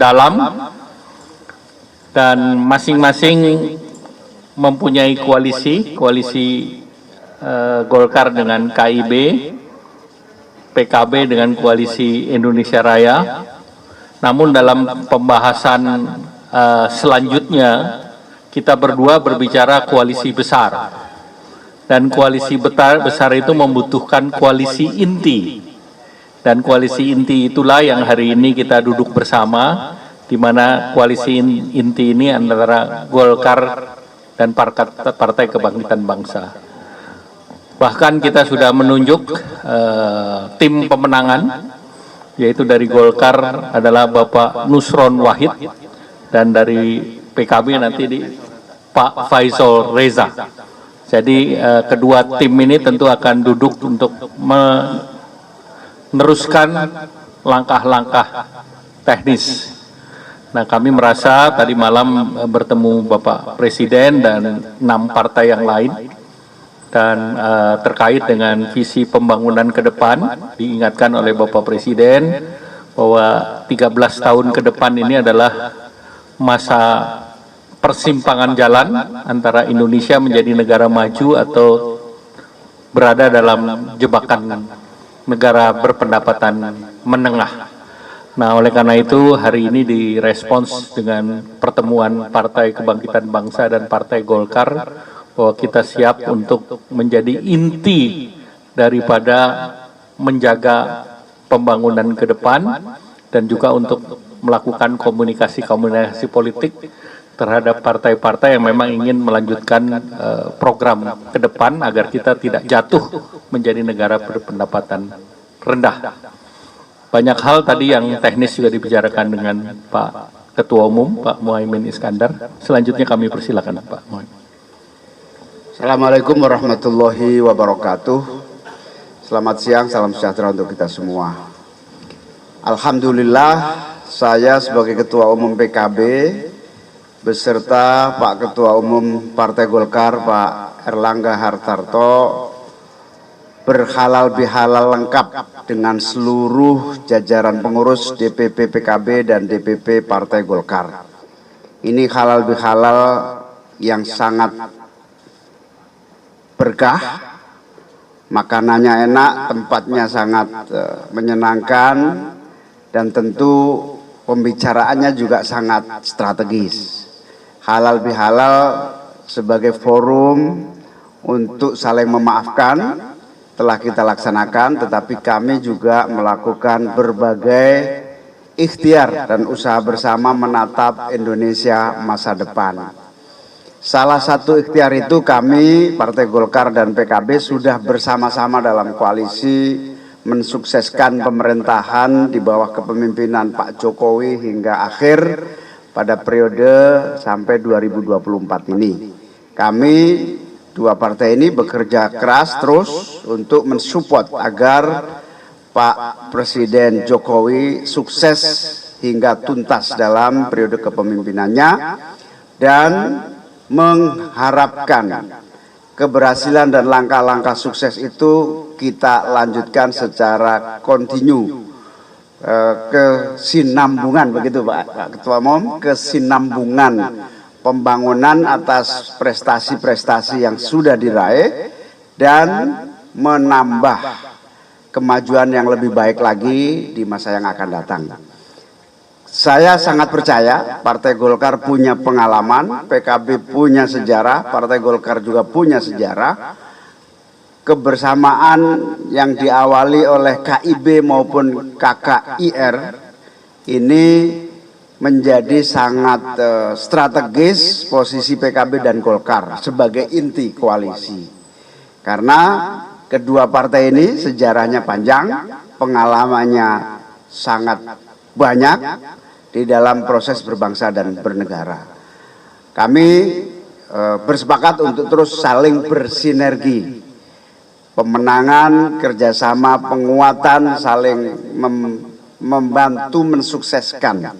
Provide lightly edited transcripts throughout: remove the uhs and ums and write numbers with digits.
dalam dan masing-masing mempunyai koalisi Golkar dengan KIB, PKB dengan koalisi Indonesia Raya. Namun dalam pembahasan selanjutnya kita berdua berbicara koalisi besar, dan koalisi besar itu membutuhkan koalisi inti, dan koalisi inti itulah yang hari ini kita duduk bersama, di mana koalisi inti ini antara Golkar dan Partai Kebangkitan Bangsa. Bahkan kita sudah menunjuk tim pemenangan, yaitu dari Golkar adalah Bapak Nusron Wahid, dan dari PKB nanti di Pak Faisal Reza. Jadi kedua tim ini tentu akan duduk untuk meneruskan langkah-langkah teknis. Nah, kami merasa tadi malam bertemu Bapak Presiden dan 6 partai yang lain, dan terkait dengan visi pembangunan ke depan, diingatkan oleh Bapak Presiden bahwa 13 tahun ke depan ini adalah masa persimpangan jalan antara Indonesia menjadi negara maju atau berada dalam jebakan negara berpendapatan menengah. Nah, oleh karena itu hari ini direspons dengan pertemuan Partai Kebangkitan Bangsa dan Partai Golkar bahwa kita siap untuk menjadi inti daripada menjaga pembangunan ke depan, dan juga untuk melakukan komunikasi politik terhadap partai-partai yang memang ingin melanjutkan program ke depan agar kita tidak jatuh menjadi negara berpendapatan rendah. Banyak hal tadi yang teknis juga dibicarakan dengan Pak Ketua Umum, Pak Muhaimin Iskandar. Selanjutnya kami persilakan Pak Muhaimin. Assalamualaikum warahmatullahi wabarakatuh. Selamat siang, salam sejahtera untuk kita semua. Alhamdulillah, saya sebagai Ketua Umum PKB beserta Pak Ketua Umum Partai Golkar, Pak Erlangga Hartarto, berhalal bihalal lengkap dengan seluruh jajaran pengurus DPP PKB dan DPP Partai Golkar. Ini halal bihalal yang sangat berkah, makanannya enak, tempatnya sangat menyenangkan, dan tentu pembicaraannya juga sangat strategis. Halal bihalal sebagai forum untuk saling memaafkan telah kita laksanakan, tetapi kami juga melakukan berbagai ikhtiar dan usaha bersama menatap Indonesia masa depan. Salah satu ikhtiar itu kami Partai Golkar dan PKB sudah bersama-sama dalam koalisi mensukseskan pemerintahan di bawah kepemimpinan Pak Jokowi hingga akhir pada periode sampai 2024 ini. Kami dua partai ini bekerja keras terus untuk mensupport agar Pak Presiden Jokowi sukses hingga tuntas dalam periode kepemimpinannya, dan mengharapkan keberhasilan dan langkah-langkah sukses itu kita lanjutkan secara kontinu, kesinambungan, begitu Pak Ketua Umum, kesinambungan pembangunan atas prestasi-prestasi yang sudah diraih dan menambah kemajuan yang lebih baik lagi di masa yang akan datang. Saya sangat percaya Partai Golkar punya pengalaman, PKB punya sejarah, Partai Golkar juga punya sejarah. Kebersamaan yang diawali oleh KIB maupun KKIR ini menjadi sangat strategis posisi PKB dan Golkar sebagai inti koalisi. Karena kedua partai ini sejarahnya panjang, pengalamannya sangat banyak di dalam proses berbangsa dan bernegara. Kami bersepakat untuk terus saling bersinergi, pemenangan, kerjasama, penguatan, saling membantu mensukseskan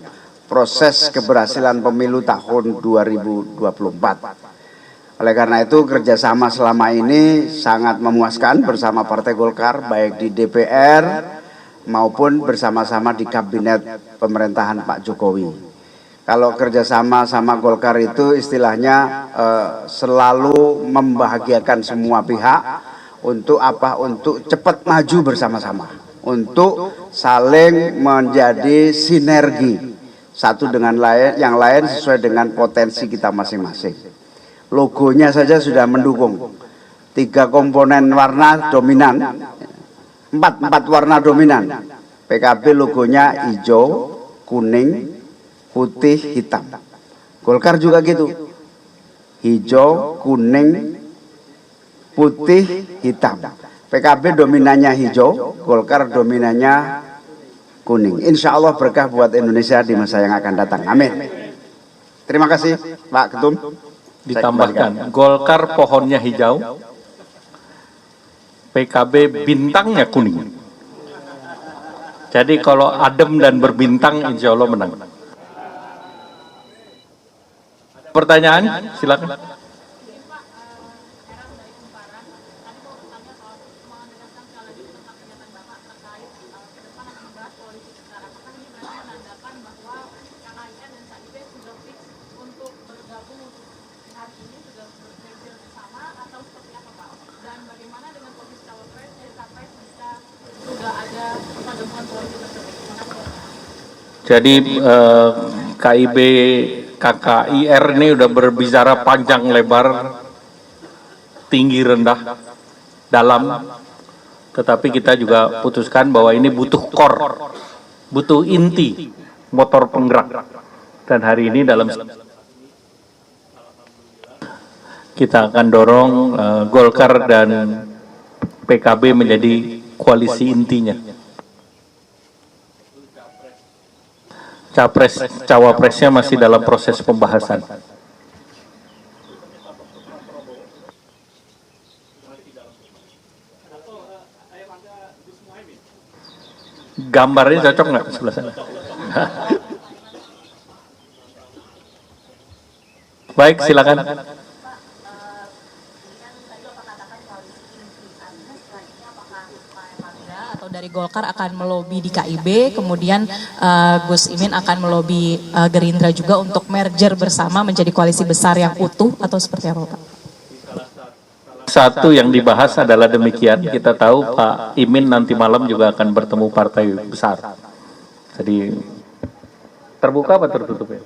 proses keberhasilan pemilu tahun 2024. Oleh karena itu kerjasama selama ini sangat memuaskan bersama Partai Golkar, baik di DPR maupun bersama-sama di kabinet pemerintahan Pak Jokowi. Kalau kerjasama sama Golkar itu istilahnya selalu membahagiakan semua pihak untuk apa? Untuk cepat maju bersama-sama, untuk saling menjadi sinergi satu dengan yang lain sesuai dengan potensi kita masing-masing. Logonya saja sudah mendukung. 3 komponen warna dominan, 4 warna dominan. PKB logonya hijau, kuning, putih, hitam. Golkar juga gitu, hijau, kuning, putih, hitam. PKB dominannya hijau, Golkar dominannya kuning. Insya Allah berkah buat Indonesia di masa yang akan datang. Amin. Terima kasih Pak Ketum. Ditambahkan, Golkar pohonnya hijau, PKB bintangnya kuning. Jadi kalau adem dan berbintang, insya Allah menang. Pertanyaan, silakan. Jadi KIB KKIR ini udah berbicara panjang lebar, tinggi rendah, dalam, tetapi kita juga putuskan bahwa ini butuh core, butuh inti, motor penggerak. Dan hari ini dalam kita akan dorong Golkar dan PKB menjadi koalisi intinya. Capres, cawapresnya masih dalam proses pembahasan. Gambarnya cocok nggak sebelah sana? Baik, silakan. Dari Golkar akan melobi di KIB, kemudian Gus Imin akan melobi Gerindra juga untuk merger bersama menjadi koalisi besar yang utuh, atau seperti apa Pak? Satu yang dibahas adalah demikian. Kita tahu Pak Imin nanti malam juga akan bertemu partai besar. Jadi terbuka apa tertutup ya?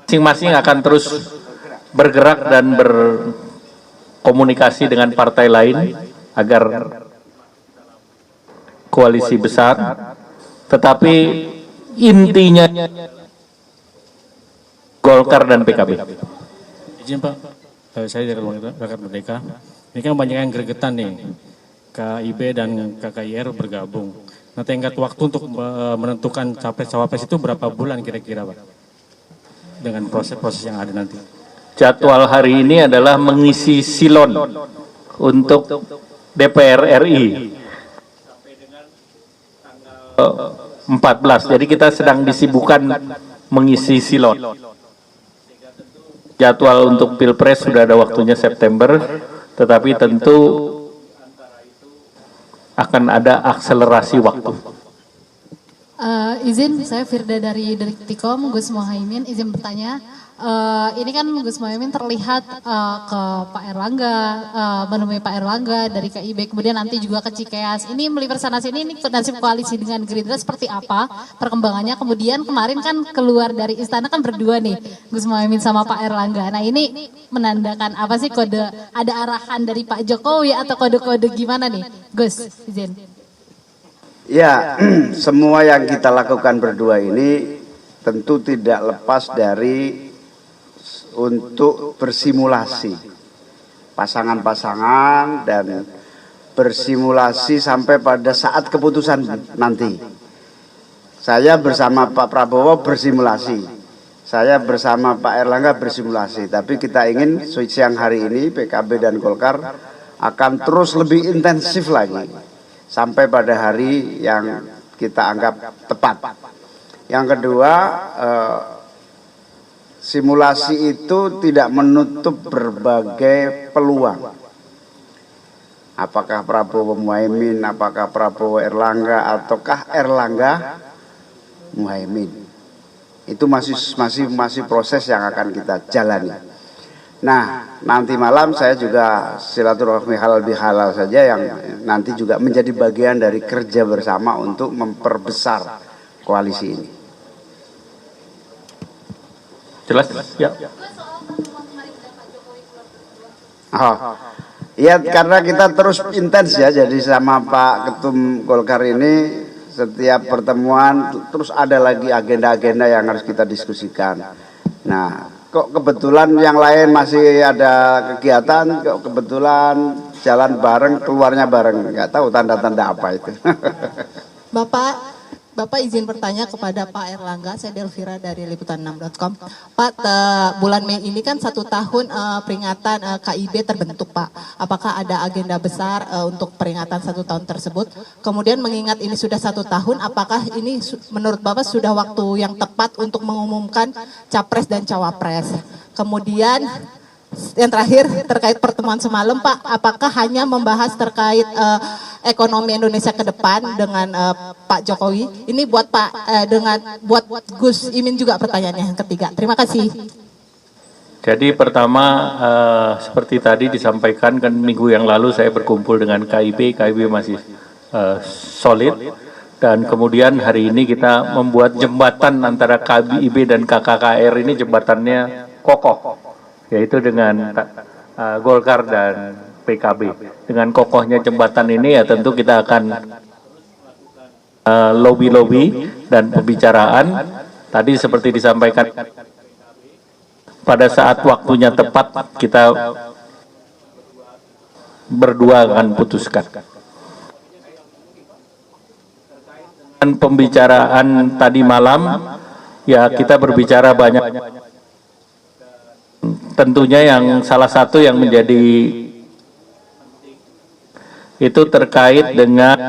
Masing-masing akan terus bergerak dan komunikasi dengan partai lain agar koalisi besar, tetapi intinya Golkar dan PKB. Izin Pak, saya dari Rakyat Merdeka. Ini kan banyak yang gregetan nih, KIB dan KKIR bergabung. Nah, tenggat waktu untuk menentukan capres-cawapres itu berapa bulan kira-kira Pak? Dengan proses-proses yang ada nanti. Jadwal hari ini adalah mengisi silon untuk DPR RI 14. Jadi kita sedang disibukkan mengisi silon. Jadwal untuk Pilpres sudah ada waktunya September, tetapi tentu akan ada akselerasi waktu. Izin, saya Firda dari Detikkom, Gus Mohaimin, izin bertanya. Ini kan Gus Mohaimin terlihat ke Pak Erlangga, menemui Pak Erlangga dari KIB, kemudian nanti juga ke Cikeas. Ini melihat sana sini, ini nasib koalisi dengan Gerindra seperti apa perkembangannya? Kemudian kemarin kan keluar dari istana kan berdua nih, Gus Mohaimin sama Pak Erlangga. Nah ini menandakan apa sih, kode ada arahan dari Pak Jokowi atau kode-kode gimana nih, Gus? Izin. Ya, semua yang kita lakukan berdua ini tentu tidak lepas dari untuk bersimulasi pasangan-pasangan dan bersimulasi sampai pada saat keputusan nanti. Saya bersama Pak Prabowo bersimulasi, saya bersama Pak Erlangga bersimulasi, tapi kita ingin siang hari ini PKB dan Golkar akan terus lebih intensif lagi sampai pada hari yang kita anggap tepat. Yang kedua, simulasi itu tidak menutup berbagai peluang. Apakah Prabowo Muhaimin, apakah Prabowo Erlangga, ataukah Erlangga Muhaimin. Itu masih proses yang akan kita jalani. Nah, nanti malam saya juga silaturahmi halal bihalal saja yang nanti juga menjadi bagian dari kerja bersama untuk memperbesar koalisi ini. Jelas? Ya. Oh, ya karena kita terus intens ya, jadi sama Pak Ketum Golkar ini setiap pertemuan terus ada lagi agenda-agenda yang harus kita diskusikan. Nah, kok kebetulan yang lain masih ada kegiatan, kok kebetulan jalan bareng, keluarnya bareng, nggak tahu tanda-tanda apa itu. Bapak izin bertanya kepada Pak Erlangga, saya Delvira dari liputan6.com. Pak, bulan Mei ini kan 1 tahun peringatan KIB terbentuk, Pak. Apakah ada agenda besar untuk peringatan 1 tahun tersebut? Kemudian mengingat ini sudah 1 tahun, apakah ini menurut Bapak sudah waktu yang tepat untuk mengumumkan capres dan cawapres? Kemudian yang terakhir terkait pertemuan semalam, Pak, apakah hanya membahas terkait ekonomi Indonesia ke depan dengan Pak Jokowi? Ini buat buat Gus Imin juga pertanyaannya yang ketiga. Terima kasih. Jadi pertama seperti tadi disampaikan kan minggu yang lalu saya berkumpul dengan KIB masih solid, dan kemudian hari ini kita membuat jembatan antara KIB dan KKKR ini jembatannya kokoh, yaitu dengan Golkar dan PKB. Dengan kokohnya jembatan ini ya tentu kita akan lobby-lobby dan pembicaraan. Tadi seperti disampaikan, pada saat waktunya tepat kita berdua akan putuskan. Dan pembicaraan tadi malam ya kita berbicara banyak, tentunya yang salah satu yang menjadi itu terkait dengan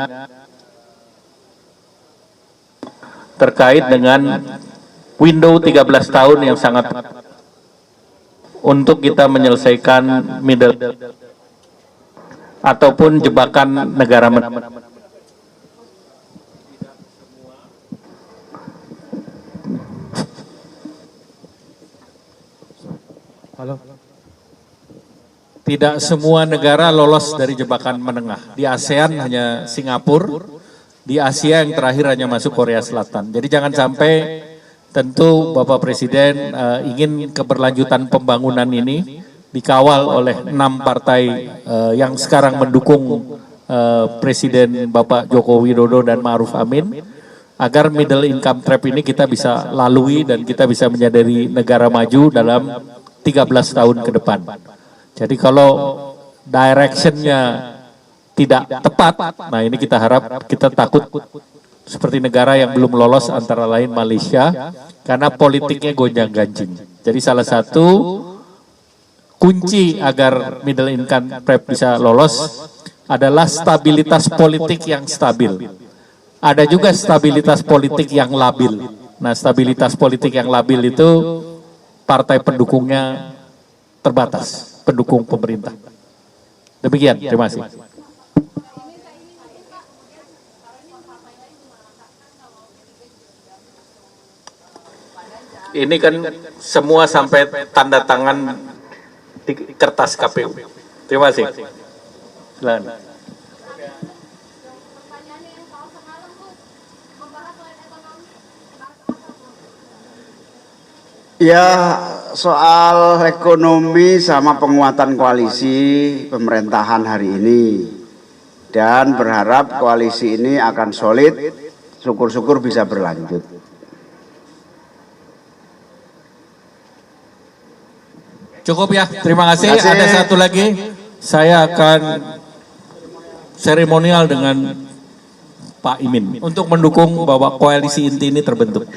window 13 tahun yang sangat untuk kita menyelesaikan middle ataupun jebakan negara. Halo. Tidak semua negara lolos dari jebakan menengah. Di ASEAN hanya Singapura, di Asia yang terakhir hanya masuk Korea Selatan. Jadi jangan sampai, tentu Bapak Presiden ingin keberlanjutan pembangunan ini dikawal oleh 6 partai yang sekarang mendukung Presiden Bapak Joko Widodo dan Ma'ruf Amin, agar middle income trap ini kita bisa lalui dan kita bisa menjadi negara maju dalam 13 tahun ke depan. Jadi kalau directionnya tidak tepat, nah ini kita harap, kita takut seperti negara yang belum lolos antara lain Malaysia, karena politiknya gonjang-ganjing. Jadi salah satu kunci agar middle income trap bisa lolos adalah stabilitas politik yang stabil. Ada juga stabilitas politik yang labil. Nah, stabilitas politik yang labil itu partai pendukungnya terbatas, pendukung pemerintah. Demikian, terima kasih. Ini kan semua sampai tanda tangan di kertas KPU. Terima kasih. Silakan. Ya, soal ekonomi sama penguatan koalisi pemerintahan hari ini, dan berharap koalisi ini akan solid, syukur-syukur bisa berlanjut. Cukup ya, terima kasih. Ada satu lagi, saya akan seremonial dengan Pak Imin untuk mendukung bahwa koalisi inti ini terbentuk.